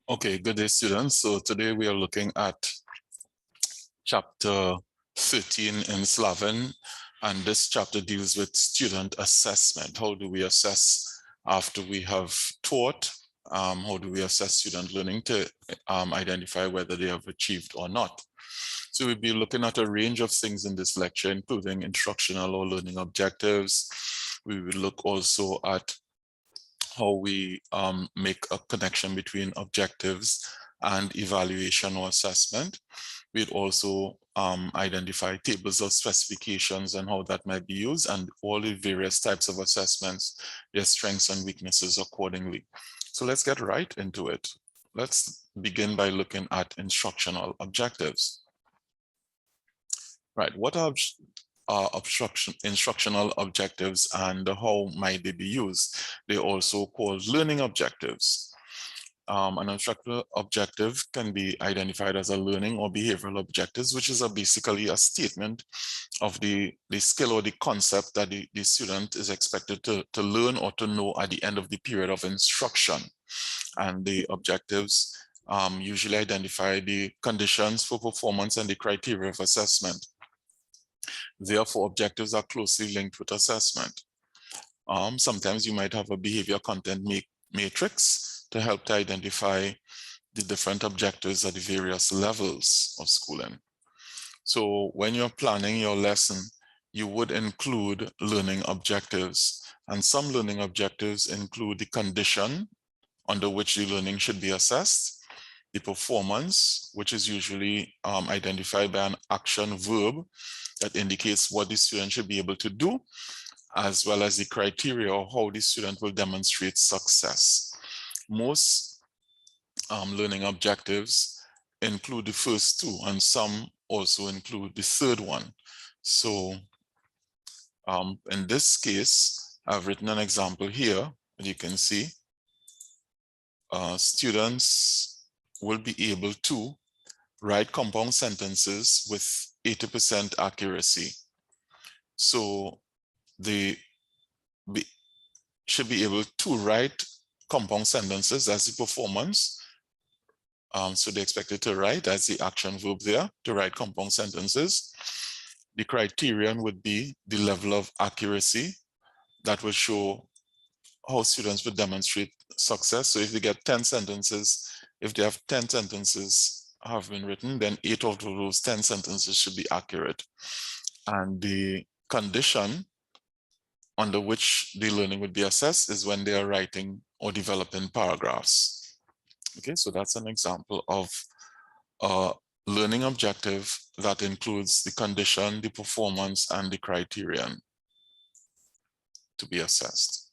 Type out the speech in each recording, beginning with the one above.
Okay, good day, students. So today we are looking at chapter 13 in Slavin, and this chapter deals with student assessment. How do we assess after we have taught? How do we assess student learning to identify whether they have achieved or not? So we'll be looking at a range of things in this lecture, including instructional or learning objectives. We will look also at how we make a connection between objectives and evaluation or assessment. We'd also identify tables of specifications and how that might be used, and all the various types of assessments, their strengths and weaknesses accordingly. So let's get right into it. Let's begin by looking at instructional objectives. Right, what are instructional objectives and how might they be used? They're also called learning objectives. An instructional objective can be identified as a learning or behavioral objectives, which is basically a statement of the skill or the concept that the student is expected to learn or to know at the end of the period of instruction. And the objectives usually identify the conditions for performance and the criteria of assessment. Therefore, objectives are closely linked with assessment. Sometimes you might have a behavior content matrix to help to identify the different objectives at the various levels of schooling. So when you're planning your lesson, you would include learning objectives. And some learning objectives include the condition under which the learning should be assessed, the performance, which is usually identified by an action verb that indicates what the student should be able to do, as well as the criteria of how the student will demonstrate success. Most learning objectives include the first two, and some also include the third one. So in this case, I've written an example here, and you can see students will be able to write compound sentences with 80% accuracy. So they should be able to write compound sentences as the performance. So they're expected to write as the action verb there, to write compound sentences. The criterion would be the level of accuracy that will show how students would demonstrate success. So if they get 10 sentences, if they have 10 sentences have been written, then 8 of those 10 sentences should be accurate. And the condition under which the learning would be assessed is when they are writing or developing paragraphs. Okay, so that's an example of a learning objective that includes the condition, the performance, and the criterion to be assessed.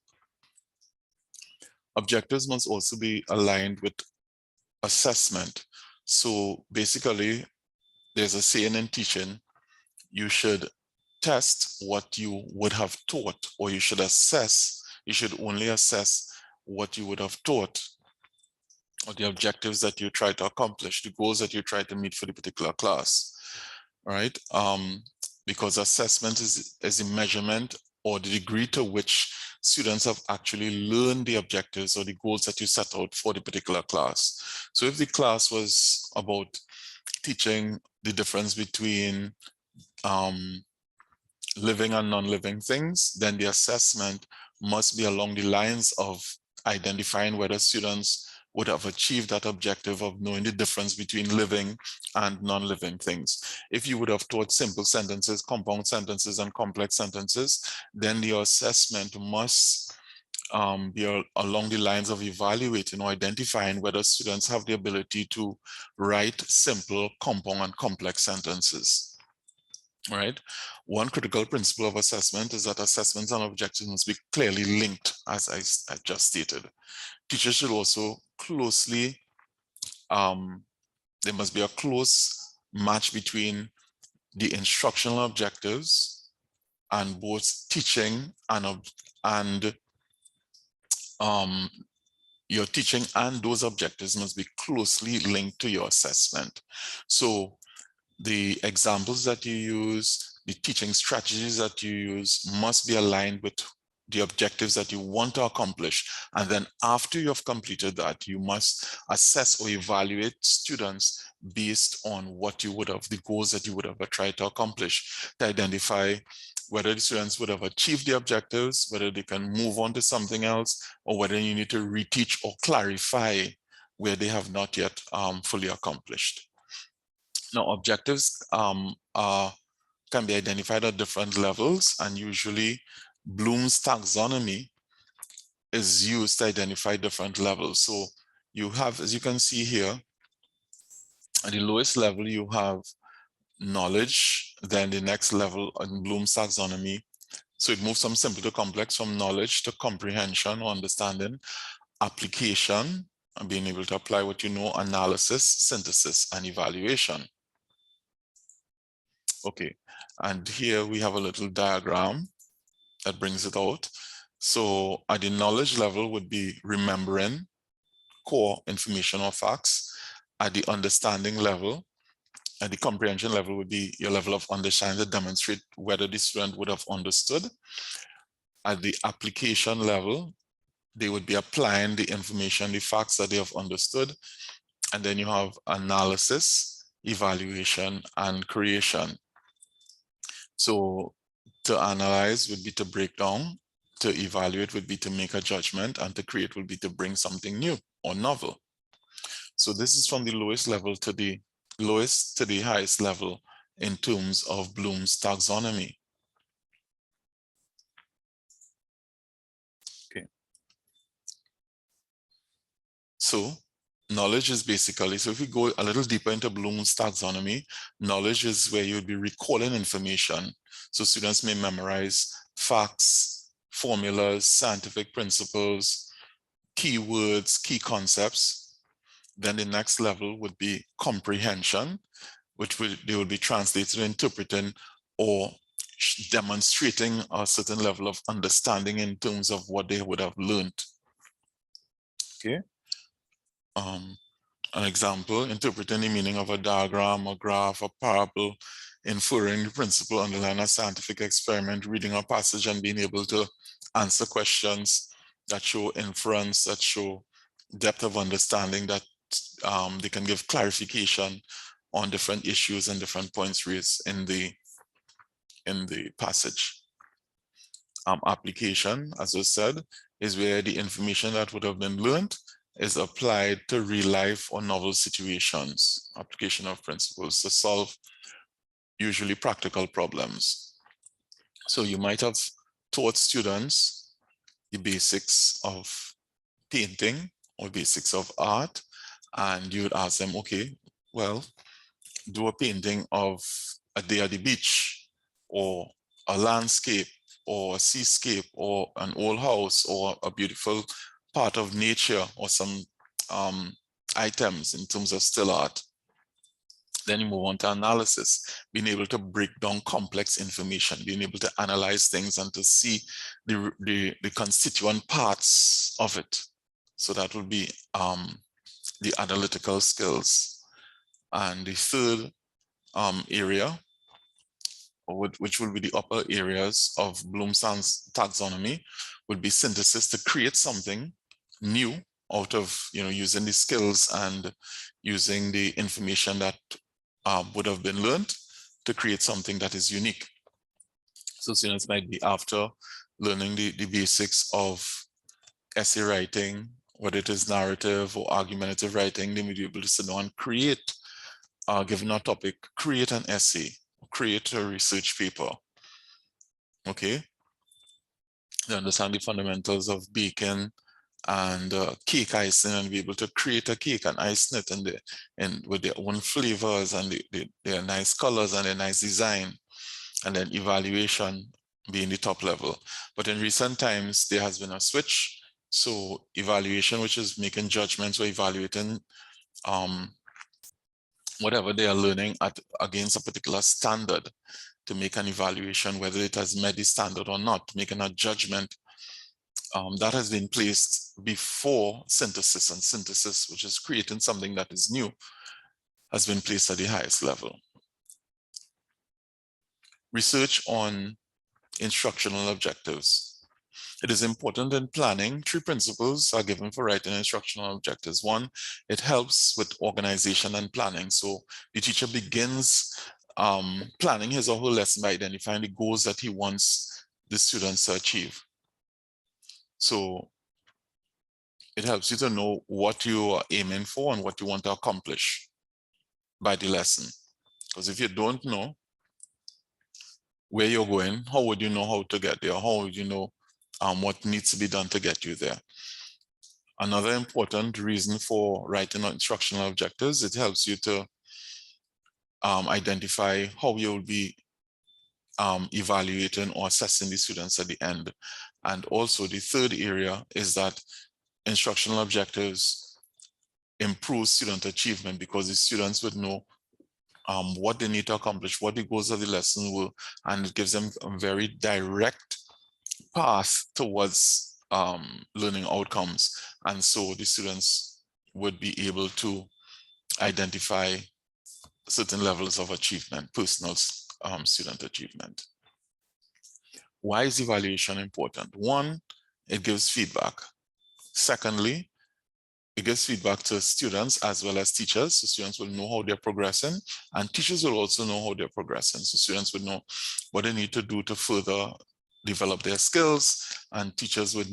Objectives must also be aligned with assessment. So basically, there's a saying in teaching, you should test what you would have taught, or you should assess, you should only assess what you would have taught, or the objectives that you try to accomplish, the goals that you try to meet for the particular class, right? Because assessment is a measurement or the degree to which students have actually learned the objectives or the goals that you set out for the particular class. So if the class was about teaching the difference between living and non-living things, then the assessment must be along the lines of identifying whether students would have achieved that objective of knowing the difference between living and non-living things. If you would have taught simple sentences, compound sentences, and complex sentences, then the assessment must be along the lines of evaluating or identifying whether students have the ability to write simple, compound, and complex sentences. Right. One critical principle of assessment is that assessments and objectives must be clearly linked, as I just stated. Teachers should also closely, there must be a close match between the instructional objectives and both teaching and your teaching, and those objectives must be closely linked to your assessment. So the examples that you use, the teaching strategies that you use must be aligned with the objectives that you want to accomplish. And then after you have completed that, you must assess or evaluate students based on what you would have, the goals that you would have tried to accomplish, to identify whether the students would have achieved the objectives, whether they can move on to something else, or whether you need to reteach or clarify where they have not yet fully accomplished. Now, objectives can be identified at different levels, and usually Bloom's taxonomy is used to identify different levels. So you have, as you can see here, at the lowest level, you have knowledge, then the next level in Bloom's taxonomy. So it moves from simple to complex, from knowledge to comprehension or understanding, application, and being able to apply what you know, analysis, synthesis, and evaluation. Okay, and here we have a little diagram that brings it out. So at the knowledge level would be remembering core information or facts. At the understanding level, at the comprehension level would be your level of understanding to demonstrate whether the student would have understood. At the application level, they would be applying the information, the facts that they have understood. And then you have analysis, evaluation, and creation. So to analyze would be to break down, to evaluate would be to make a judgment, and to create would be to bring something new or novel. So this is from the lowest level to the lowest to the highest level in terms of Bloom's taxonomy. Okay. So knowledge is basically, so if we go a little deeper into Bloom's taxonomy, knowledge is where you would be recalling information. So students may memorize facts, formulas, scientific principles, keywords, key concepts. Then the next level would be comprehension, which they will be translated, interpreting, or demonstrating a certain level of understanding in terms of what they would have learned. Okay. An example, interpreting the meaning of a diagram, a graph, a parable, inferring the principle underlying a scientific experiment, reading a passage and being able to answer questions that show inference, that show depth of understanding, that they can give clarification on different issues and different points raised in the passage. Application, as I said, is where the information that would have been learned is applied to real life or novel situations. Application of principles to solve usually practical problems. So you might have taught students the basics of painting or basics of art, and you would ask them, okay, well, do a painting of a day at the beach, or a landscape, or a seascape, or an old house, or a beautiful part of nature, or some items in terms of still art. Then you move on to analysis, being able to break down complex information, being able to analyze things and to see the constituent parts of it. So that will be the analytical skills. And the third area, which will be the upper areas of Bloom's taxonomy, would be synthesis, to create something new out of, using the skills and using the information that would have been learned to create something that is unique. So students might be, after learning the basics of essay writing, whether it is narrative or argumentative writing, they may be able to sit down and create, given a topic, create an essay, create a research paper. Okay. They understand the fundamentals of baking and cake icing, and be able to create a cake and ice it and with their own flavors and their nice colors and their nice design. And then evaluation being the top level. But in recent times, there has been a switch. So evaluation, which is making judgments or evaluating whatever they are learning against a particular standard, to make an evaluation whether it has met the standard or not, making a judgment. That has been placed before synthesis, and synthesis, which is creating something that is new, has been placed at the highest level. Research on instructional objectives. It is important in planning. 3 principles are given for writing instructional objectives. 1, it helps with organization and planning. So the teacher begins planning his or her lesson by identifying the goals that he wants the students to achieve. So it helps you to know what you are aiming for and what you want to accomplish by the lesson. Because if you don't know where you're going, how would you know how to get there? How would you know what needs to be done to get you there? Another important reason for writing instructional objectives, it helps you to identify how you'll be evaluating or assessing the students at the end. And also the third area is that instructional objectives improve student achievement, because the students would know what they need to accomplish, what the goals of the lesson will, and it gives them a very direct path towards learning outcomes. And so the students would be able to identify certain levels of achievement, personal student achievement. Why is evaluation important? 1, it gives feedback. Secondly, it gives feedback to students as well as teachers. So students will know how they're progressing, and teachers will also know how they're progressing. So students would know what they need to do to further develop their skills, and teachers would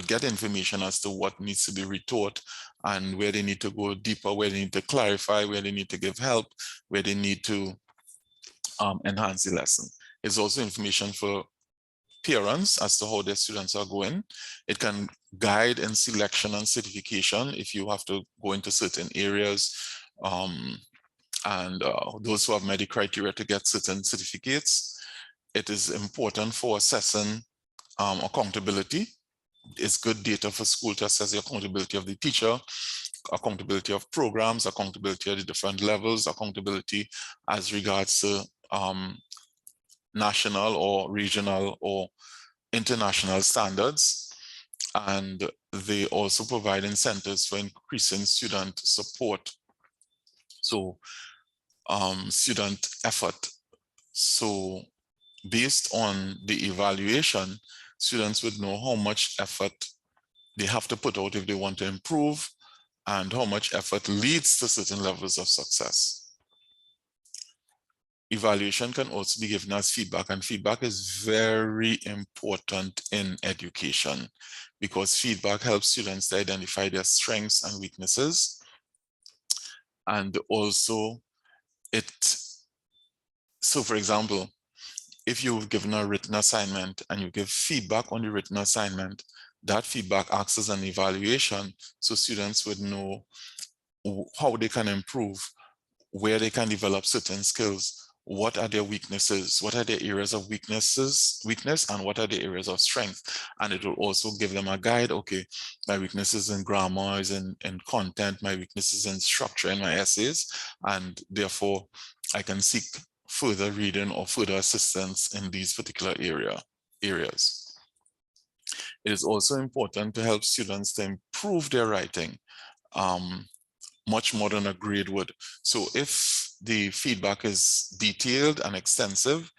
get information as to what needs to be retaught and where they need to go deeper, where they need to clarify, where they need to give help, where they need to enhance the lesson. It's also information for parents as to how their students are going. It can guide in selection and certification if you have to go into certain areas, and those who have met the criteria to get certain certificates. It is important for assessing accountability. It's good data for school to assess the accountability of the teacher, accountability of programs, accountability at the different levels, accountability as regards to national or regional or international standards. And they also provide incentives for increasing student support. So student effort. So based on the evaluation, students would know how much effort they have to put out if they want to improve, and how much effort leads to certain levels of success. Evaluation can also be given as feedback, and feedback is very important in education because feedback helps students to identify their strengths and weaknesses. And also so for example, if you've given a written assignment and you give feedback on the written assignment, that feedback acts as an evaluation, so students would know how they can improve, where they can develop certain skills, what are their weaknesses, what are their areas of weakness, and what are the areas of strength. And it will also give them a guide. Okay, my weaknesses in grammar is in content, my weaknesses in structure in my essays, and therefore I can seek further reading or further assistance in these particular areas. It is also important to help students to improve their writing, much more than a grade would. So if the feedback is detailed and extensive,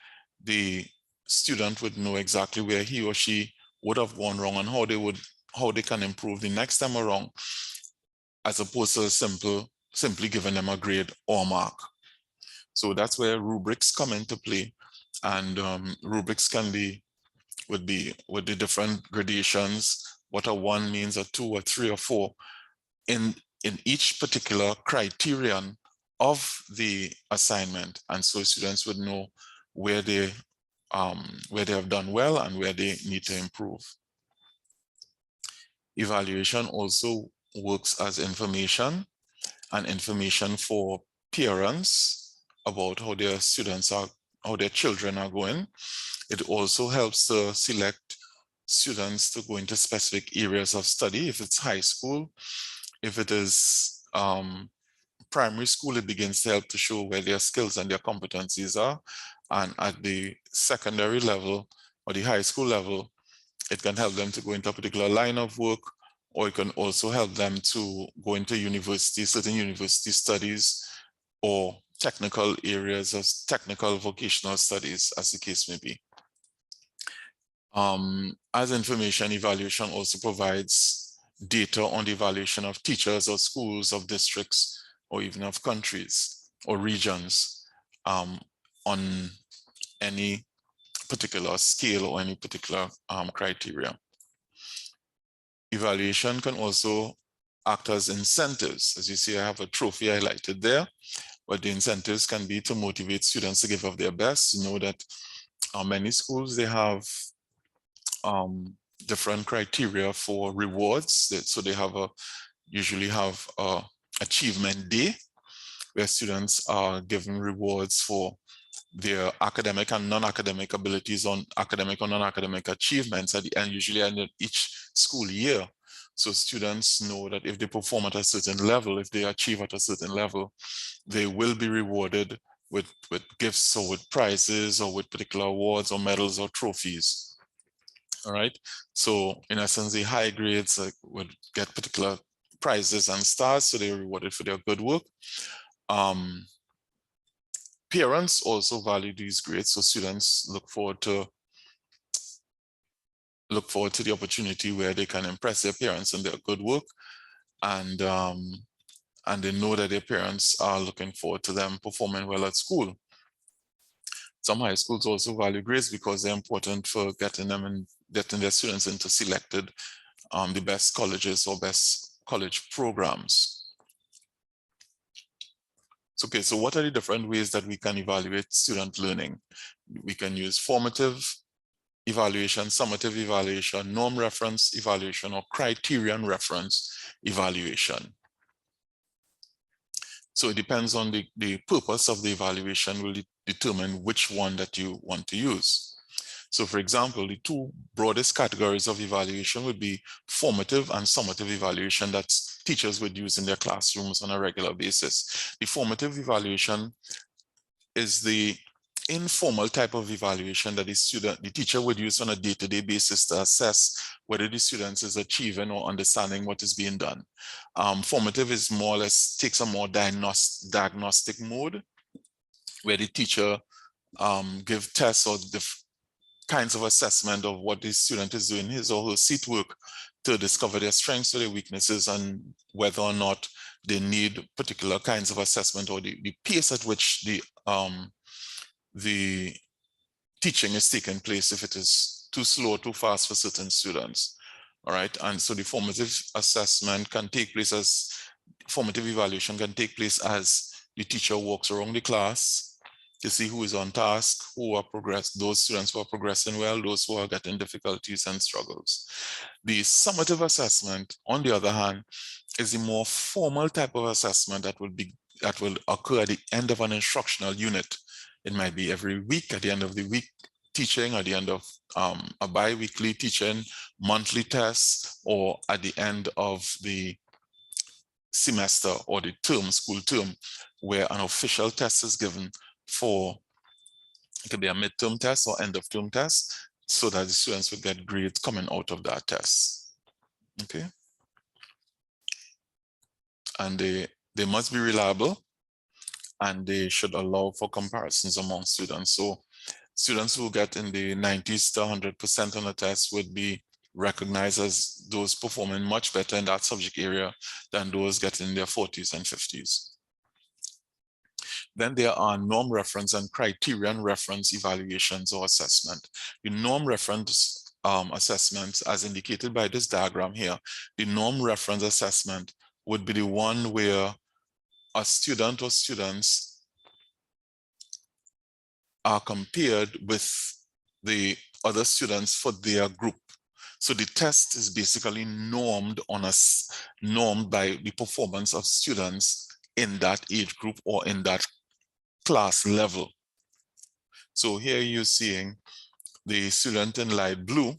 the student would know exactly where he or she would have gone wrong and how they can improve the next time around, as opposed to simply giving them a grade or mark. So that's where rubrics come into play, and rubrics would be with the different gradations, what a 1 means, a 2, a 3, or 4. In each particular criterion of the assignment, and so students would know where they have done well and where they need to improve. Evaluation also works as information, and information for parents about how their children are going. It also helps to select students to go into specific areas of study. If it's high school, if it is primary school, it begins to help to show where their skills and their competencies are. And at the secondary level or the high school level, it can help them to go into a particular line of work, or it can also help them to go into university, certain university studies, or technical areas of technical vocational studies, as the case may be. As information evaluation also provides data on the evaluation of teachers or schools of districts or even of countries or regions on any particular scale or any particular criteria. Evaluation can also act as incentives. As you see, I have a trophy highlighted there, but the incentives can be to motivate students to give of their best. You know that many schools, they have different criteria for rewards. So they have usually have a achievement day where students are given rewards for their academic and non-academic abilities on academic or non-academic achievements at the end, usually end of each school year. So students know that if they perform at a certain level, if they achieve at a certain level, they will be rewarded with gifts or with prizes or with particular awards or medals or trophies. All right. So in essence, the high grades would get particular prizes and stars, so they're rewarded for their good work. Parents also value these grades, so students look forward to the opportunity where they can impress their parents in their good work, and they know that their parents are looking forward to them performing well at school. Some high schools also value grades because they're important for getting their students into selected the best colleges or best college programs. Okay, so what are the different ways that we can evaluate student learning? We can use formative evaluation, summative evaluation, norm reference evaluation, or criterion reference evaluation. So it depends on the purpose of the evaluation will determine which one that you want to use. So for example, the two broadest categories of evaluation would be formative and summative evaluation that teachers would use in their classrooms on a regular basis. The formative evaluation is the informal type of evaluation that the teacher would use on a day-to-day basis to assess whether the student is achieving or understanding what is being done. Formative is more or less takes a more diagnostic mode where the teacher give tests or kinds of assessment of what the student is doing his or her seat work to discover their strengths or their weaknesses and whether or not they need particular kinds of assessment or the pace at which the teaching is taking place, if it is too slow or too fast for certain students. All right, and so the formative assessment can take place as formative evaluation can take place as the teacher walks around the class to see who is on task, who are those students who are progressing well, those who are getting difficulties and struggles. The summative assessment, on the other hand, is a more formal type of assessment that will occur at the end of an instructional unit. It might be every week, at the end of the week teaching, at the end of a bi-weekly teaching, monthly tests, or at the end of the semester or the term, school term, where an official test is given for, it could be a midterm test or end of term test, so that the students will get grades coming out of that test. Okay. And they must be reliable, and they should allow for comparisons among students. So students who get in the 90s to 100% on the test would be recognized as those performing much better in that subject area than those getting in their 40s and 50s. Then there are norm reference and criterion reference evaluations or assessment. The norm reference assessments, as indicated by this diagram here, the norm reference assessment would be the one where a student or students are compared with the other students for their group. So the test is basically normed by the performance of students in that age group or in that class level. So here you're seeing the student in light blue,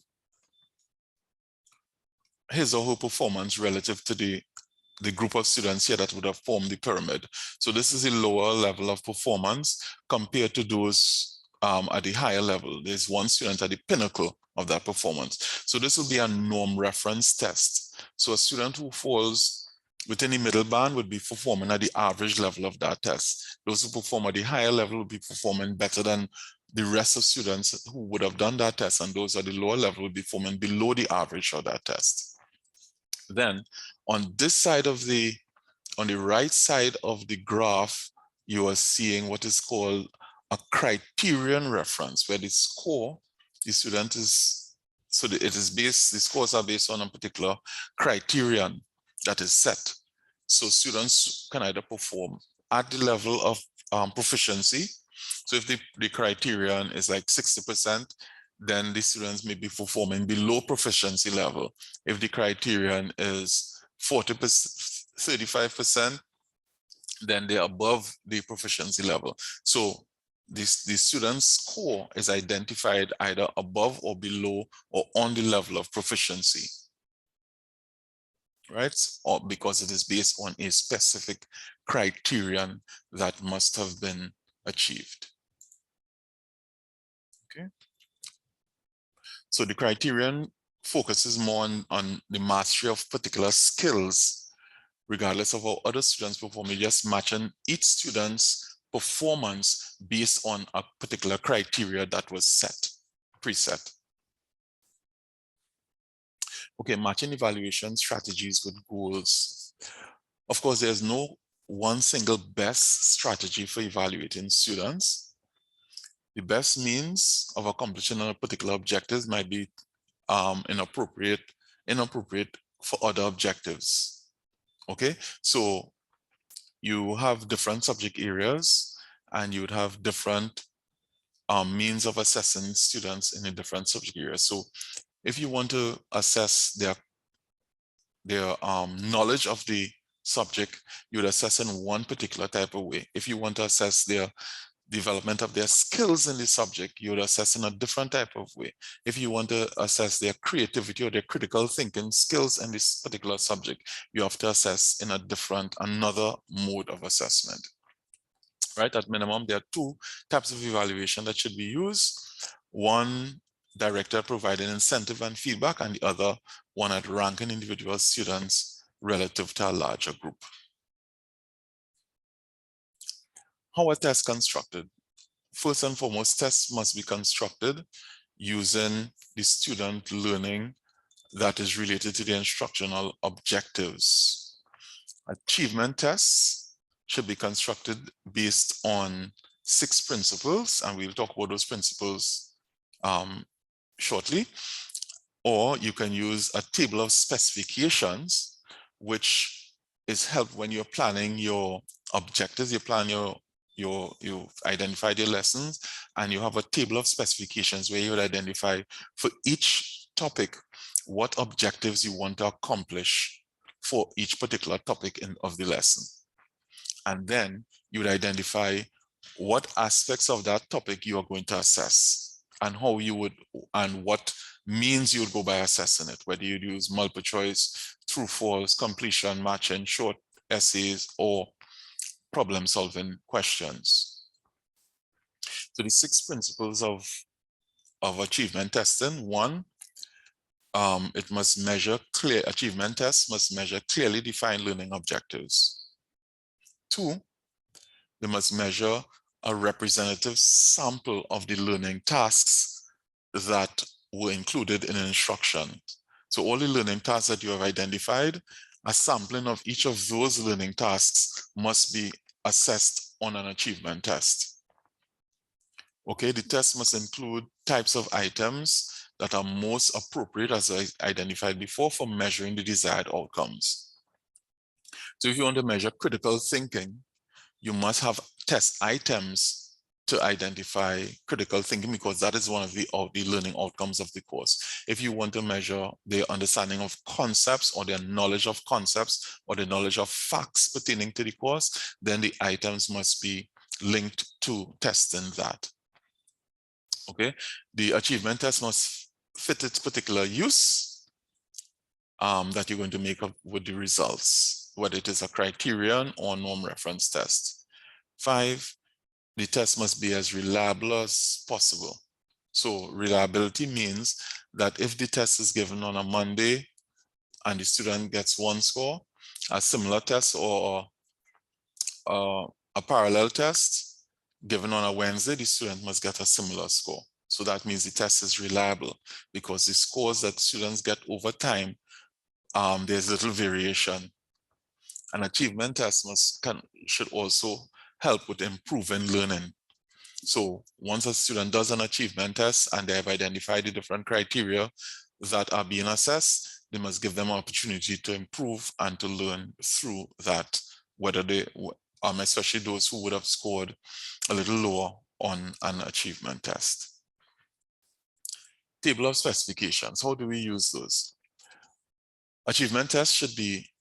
his or her performance relative to the group of students here that would have formed the pyramid. So this is a lower level of performance compared to those at the higher level. There's one student at the pinnacle of that performance. So this will be a norm reference test. So a student who falls within the middle band would be performing at the average level of that test. Those who perform at the higher level will be performing better than the rest of students who would have done that test and those at the lower level would be performing below the average of that test. Then on this side of on the right side of the graph, you are seeing what is called a criterion reference, where the score, the student is, so it is based, the scores are based on a particular criterion that is set. So students can either perform at the level of proficiency. So if the criterion is like 60%, then the students may be performing below proficiency level. If the criterion is 40%, 35%, then they're above the proficiency level. So the student's score is identified either above or below or on the level of proficiency, right? Or because it is based on a specific criterion that must have been achieved. Okay. So the criterion focuses more on the mastery of particular skills, regardless of how other students perform. You're just matching each student's performance based on a particular criteria that was set, preset. Okay, matching evaluation strategies with goals. Of course, there's no one single best strategy for evaluating students. The best means of accomplishing a particular objective might be inappropriate for other objectives. Okay, so you have different subject areas and you would have different means of assessing students in a different subject areas. So if you want to assess their knowledge of the subject, you would assess in one particular type of way. If you want to assess their development of their skills in the subject, you would assess in a different type of way. If you want to assess their creativity or their critical thinking skills in this particular subject, you have to assess in another mode of assessment. Right, at minimum, there are two types of evaluation that should be used. One directed at providing incentive and feedback, and the other one at ranking individual students relative to a larger group. How are tests constructed? First and foremost, tests must be constructed using the student learning that is related to the instructional objectives. Achievement tests should be constructed based on 6 principles, and we'll talk about those principles shortly. Or you can use a table of specifications, which is helpful when you're planning your objectives. You plan you've identified your lessons, and you have a table of specifications where you would identify for each topic what objectives you want to accomplish for each particular topic of the lesson. And then you would identify what aspects of that topic you are going to assess and how you would, and what means you would go by assessing it, whether you'd use multiple choice, true, false, completion, matching, short essays, or problem solving questions. So the 6 principles of achievement testing. One, it must measure achievement tests must measure clearly defined learning objectives. 2, they must measure a representative sample of the learning tasks that were included in an instruction. So all the learning tasks that you have identified, a sampling of each of those learning tasks must be assessed on an achievement test. Okay, the test must include types of items that are most appropriate, as I identified before, for measuring the desired outcomes. So if you want to measure critical thinking, you must have test items to identify critical thinking, because that is one of the learning outcomes of the course. If you want to measure their understanding of concepts or their knowledge of concepts or the knowledge of facts pertaining to the course, then the items must be linked to testing that. Okay, the achievement test must fit its particular use that you're going to make up with the results, whether it is a criterion or norm reference test. 5, the test must be as reliable as possible. So reliability means that if the test is given on a Monday and the student gets 1 score, a similar test or a parallel test given on a Wednesday, the student must get a similar score. So that means the test is reliable because the scores that students get over time, there's little variation. An achievement test should also help with improving learning. So once a student does an achievement test and they have identified the different criteria that are being assessed, they must give them an opportunity to improve and to learn through that, whether they, especially those who would have scored a little lower on an achievement test. Table of specifications, how do we use those? Achievement tests should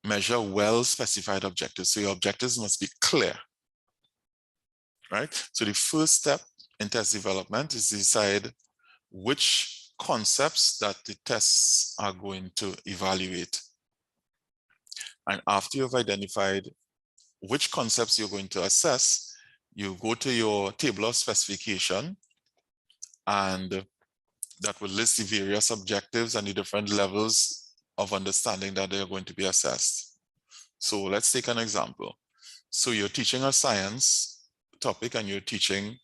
measure well-specified objectives. So your objectives must be clear, right? So the first step in test development is to decide which concepts that the tests are going to evaluate. And after you've identified which concepts you're going to assess, you go to your table of specification, and that will list the various objectives and the different levels of understanding that they are going to be assessed. So let's take an example. So you're teaching a science topic and you're teaching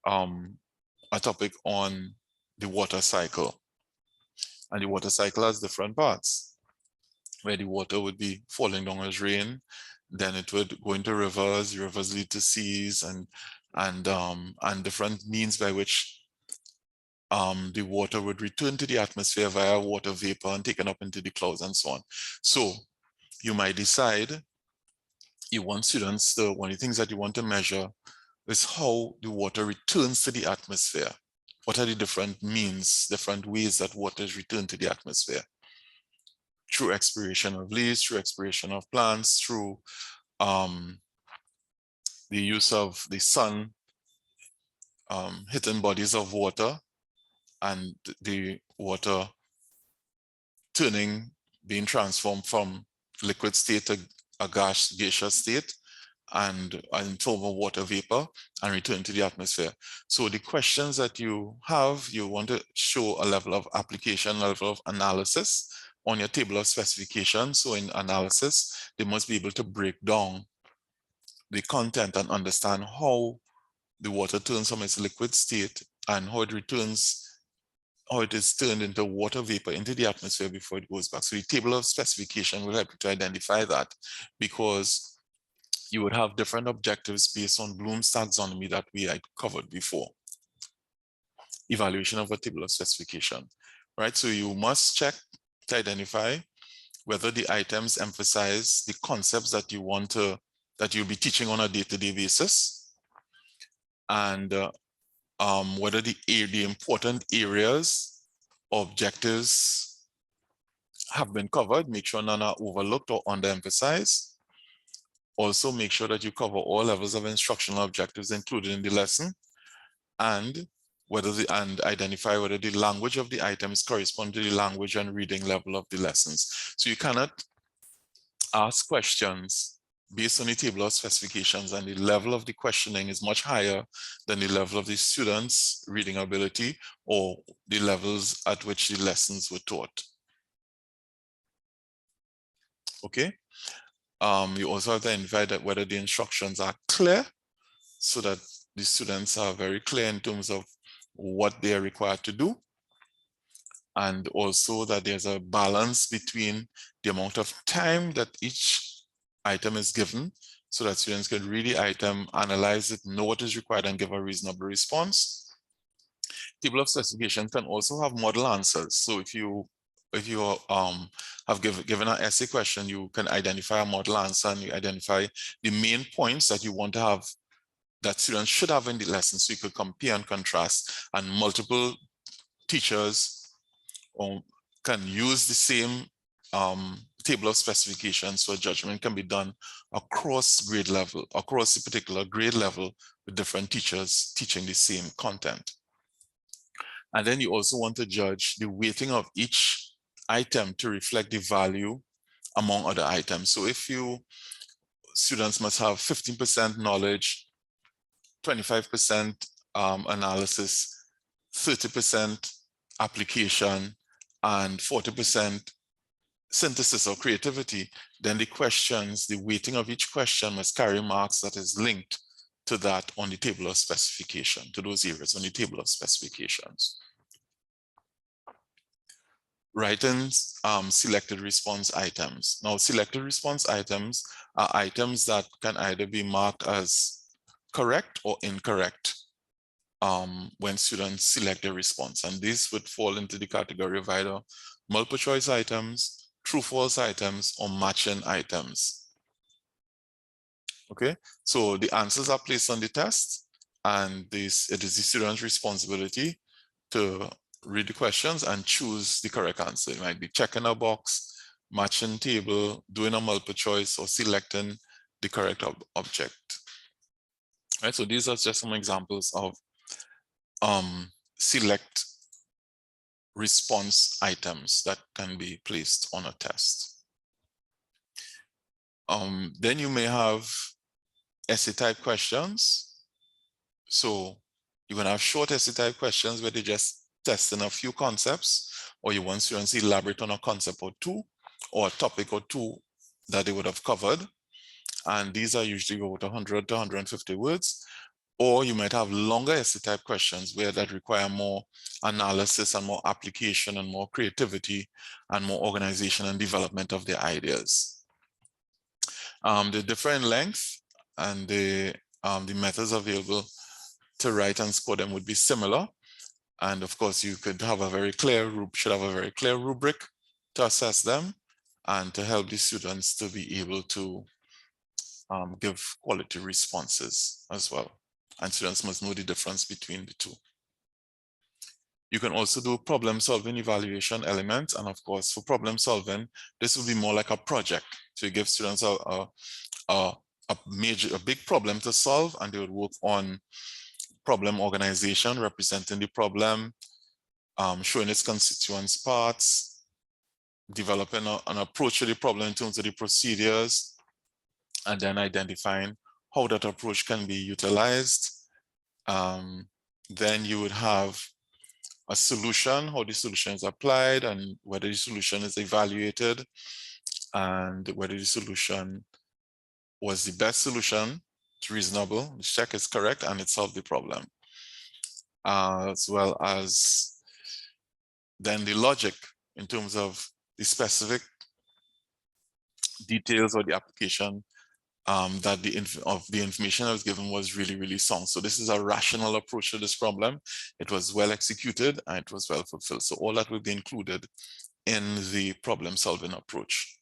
a topic on the water cycle. And the water cycle has different parts, where the water would be falling down as rain, then it would go into rivers, the rivers lead to seas, and different means by which the water would return to the atmosphere via water vapor and taken up into the clouds and so on. So you might decide you want students to, one of the things that you want to measure is how the water returns to the atmosphere. What are the different means, different ways that water is returned to the atmosphere? Through expiration of leaves, through expiration of plants, through the use of the sun hitting bodies of water and the water being transformed from liquid state to a gaseous state and in form of water vapor and return to the atmosphere. So the questions that you have, you want to show a level of application, level of analysis on your table of specifications. So in analysis, they must be able to break down the content and understand how the water turns from its liquid state and how it returns, how it is turned into water vapor into the atmosphere before it goes back. So the table of specification will help you to identify that, because you would have different objectives based on Bloom's taxonomy that we had covered before. Evaluation of a table of specification, right? So you must check to identify whether the items emphasize the concepts that you want to, that you'll be teaching on a day-to-day basis, and whether the important areas or objectives have been covered. Make sure none are overlooked or underemphasized. Also, make sure that you cover all levels of instructional objectives included in the lesson, and identify whether the language of the items correspond to the language and reading level of the lessons. So you cannot ask questions based on the table of specifications and the level of the questioning is much higher than the level of the students' reading ability or the levels at which the lessons were taught. Okay. You also have to identify that whether the instructions are clear, so that the students are very clear in terms of what they are required to do, and also that there's a balance between the amount of time that each item is given, so that students can read the item, analyze it, know what is required, and give a reasonable response. Table of specification can also have model answers. So if you have given an essay question, you can identify a model answer and you identify the main points that you want to have, that students should have in the lesson, so you could compare and contrast, and multiple teachers can use the same table of specifications, so judgment can be done across grade level, across a particular grade level, with different teachers teaching the same content. And then you also want to judge the weighting of each item to reflect the value among other items. So if students must have 15% knowledge, 25% analysis, 30% application, and 40% synthesis or creativity, then the questions, the weighting of each question must carry marks that is linked to that on the table of specification, to those areas on the table of specifications. Writing selected response items. Now, selected response items are items that can either be marked as correct or incorrect when students select a response. And these would fall into the category of either multiple choice items, true false items, or matching items. Okay, so the answers are placed on the test, and it is the student's responsibility to read the questions and choose the correct answer. It might be checking a box, matching table, doing a multiple choice, or selecting the correct object. Right, so these are just some examples of select response items that can be placed on a test. Then you may have essay type questions. So you're going to have short essay type questions where they just testing a few concepts, or you want students to elaborate on a concept or two, or a topic or two that they would have covered. And these are usually about 100 to 150 words. Or you might have longer essay type questions where that require more analysis and more application and more creativity and more organization and development of their ideas. The different length and the methods available to write and score them would be similar. And of course, you could have a very clear, should have a very clear rubric to assess them and to help the students to be able to give quality responses as well. And students must know the difference between the two. You can also do problem solving evaluation elements. And of course, for problem solving, this will be more like a project. So you give students a big problem to solve, and they would work on problem organization, representing the problem, showing its constituent parts, developing an approach to the problem in terms of the procedures, and then identifying how that approach can be utilized. Then you would have a solution, how the solution is applied, and whether the solution is evaluated, and whether the solution was the best solution, it's reasonable, the check is correct, and it solved the problem. As well as then the logic in terms of the specific details or the application that the information I was given was really, really sound. So this is a rational approach to this problem. It was well executed and it was well fulfilled. So all that will be included in the problem solving approach.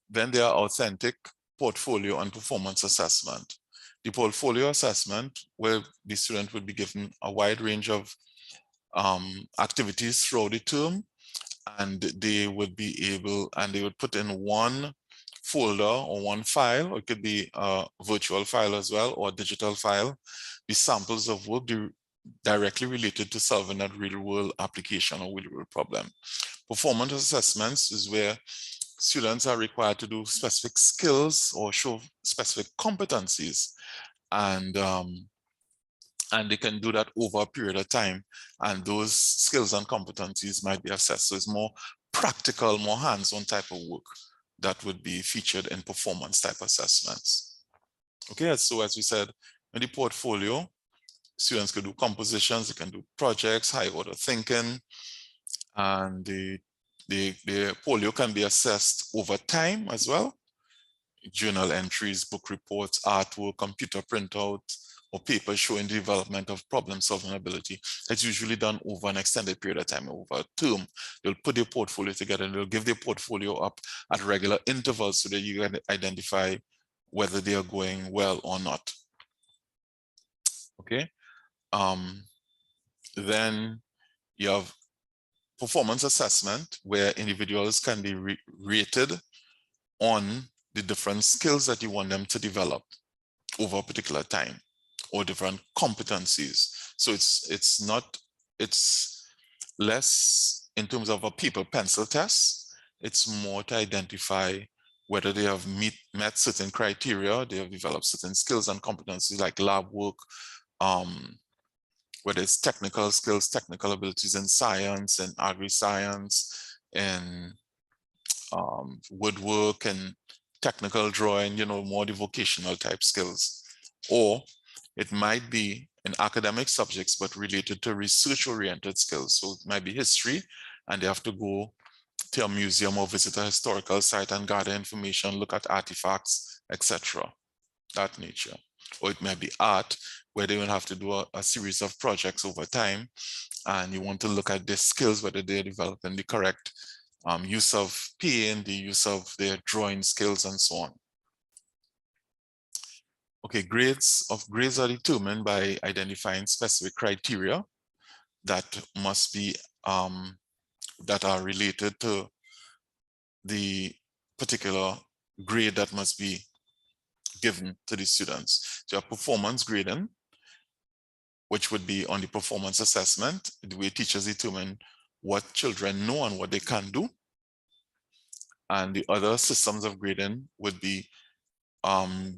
Then there are authentic portfolio and performance assessment. The portfolio assessment, where the student would be given a wide range of activities throughout the term, and they would be able, and they would put in one folder or one file, or it could be a virtual file as well, or a digital file, the samples of work directly related to solving that real world application or real world problem. Performance assessments is where students are required to do specific skills or show specific competencies, and they can do that over a period of time, and those skills and competencies might be assessed. So it's more practical, more hands-on type of work that would be featured in performance type assessments. Okay, so as we said, in the portfolio, students could do compositions, they can do projects, high order thinking, and the portfolio can be assessed over time as well. Journal entries, book reports, artwork, computer printout, or papers showing the development of problem-solving ability. It's usually done over an extended period of time, over a term. They'll put their portfolio together and they'll give their portfolio up at regular intervals so that you can identify whether they are going well or not. Okay. Then you have performance assessment, where individuals can be rated on the different skills that you want them to develop over a particular time, or different competencies. So it's less in terms of a paper pencil test. It's more to identify whether they have met certain criteria, they have developed certain skills and competencies like lab work, whether it's technical skills, technical abilities in science and agri-science and woodwork and technical drawing, more the vocational type skills. Or It might be in academic subjects, but related to research-oriented skills. So it might be history, and they have to go to a museum or visit a historical site and gather information, look at artifacts, etc. That nature. Or it might be art, where they will have to do a series of projects over time, and you want to look at their skills, whether they're developing the correct use of paint, the use of their drawing skills, and so on. Okay, grades are determined by identifying specific criteria that must be that are related to the particular grade that must be given to the students. So you have performance grading, which would be on the performance assessment, the way teachers determine what children know and what they can do. And the other systems of grading would be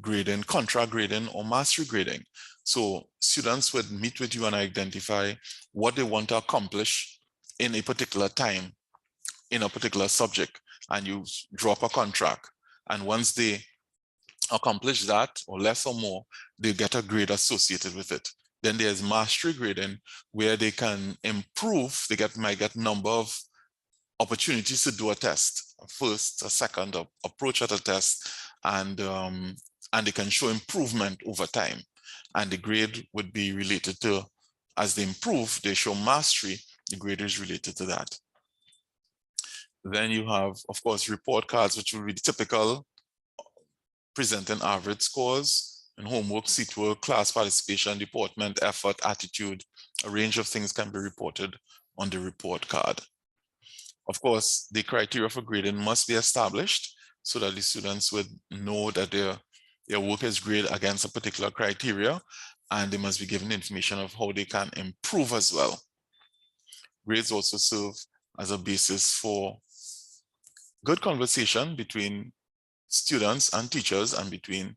grading, contract grading, or mastery grading. So students would meet with you and identify what they want to accomplish in a particular time, in a particular subject, and you drop a contract. And once they accomplish that, or less or more, they get a grade associated with it. Then there's mastery grading, where they can improve, might get number of opportunities to do a test, a first, a second approach at a test, and they can show improvement over time. And the grade would be related to, as they improve, they show mastery, the grade is related to that. Then you have, of course, report cards, which will be the typical presenting average scores in homework, seat work, class participation, deportment, effort, attitude. A range of things can be reported on the report card. Of course, the criteria for grading must be established so that the students would know that their work is graded against a particular criteria, and they must be given information of how they can improve as well. Grades also serve as a basis for good conversation between students and teachers, and between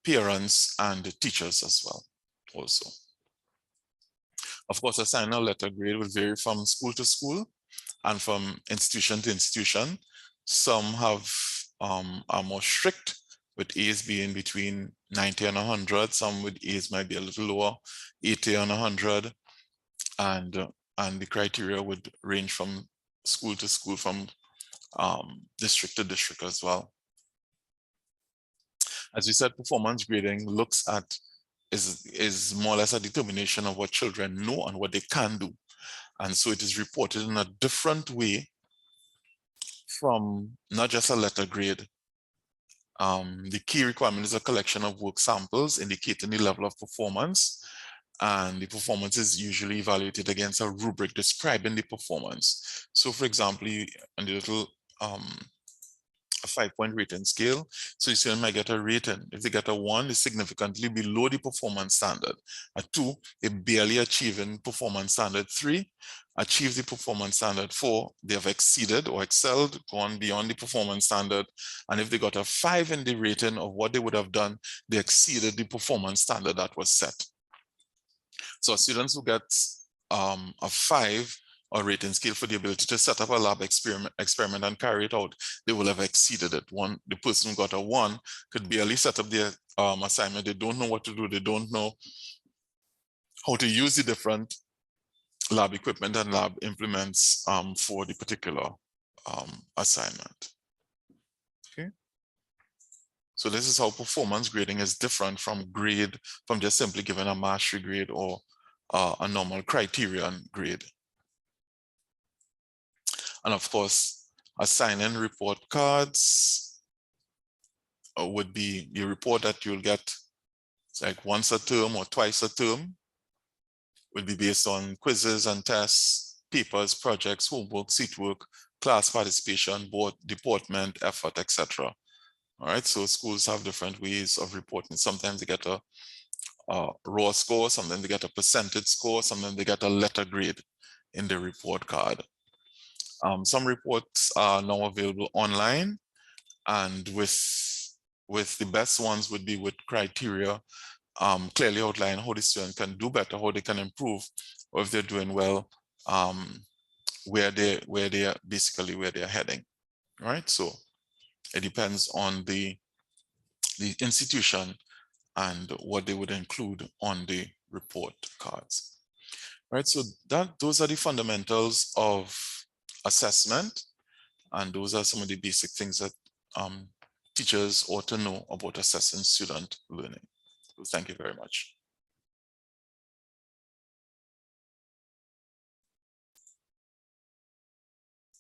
parents and the teachers as well also. Of course, a sign-on letter grade will vary from school to school and from institution to institution. Some are more strict, with A's being between 90 and 100. Some with A's might be a little lower, 80 and 100. And the criteria would range from school to school, from district to district as well. As we said, performance grading looks at, is more or less a determination of what children know and what they can do. And so it is reported in a different way from not just a letter grade. The key requirement is a collection of work samples indicating the level of performance, and the performance is usually evaluated against a rubric describing the performance. So for example, on the little a 5-point rating scale, so your student might get a rating. If they get a 1, it's significantly below the performance standard. A 2, they barely achieving performance standard. 3, achieve the performance standard. 4, they have exceeded or excelled, gone beyond the performance standard. And if they got a 5 in the rating of what they would have done, they exceeded the performance standard that was set. So students who get a 5 or rating scale for the ability to set up a lab experiment and carry it out, they will have exceeded it. The person who got a 1 could barely set up their assignment. They don't know what to do. They don't know how to use the different lab equipment and lab implements for the particular assignment. Okay. So this is how performance grading is different from just simply giving a mastery grade or a normal criterion grade. And of course, assigning report cards would be the report that you'll get, it's like once a term or twice a term, will be based on quizzes and tests, papers, projects, homework, seat work, class participation, board, deportment, effort, etc. All right, so schools have different ways of reporting. Sometimes they get a raw score, sometimes they get a percentage score, sometimes they get a letter grade in the report card. Some reports are now available online, and with the best ones would be with criteria clearly outline how the student can do better, how they can improve, or if they're doing well, where they are basically where they're heading. Right, so it depends on the institution and what they would include on the report cards. Right, so those are the fundamentals of assessment, and those are some of the basic things that teachers ought to know about assessing student learning. So thank you very much.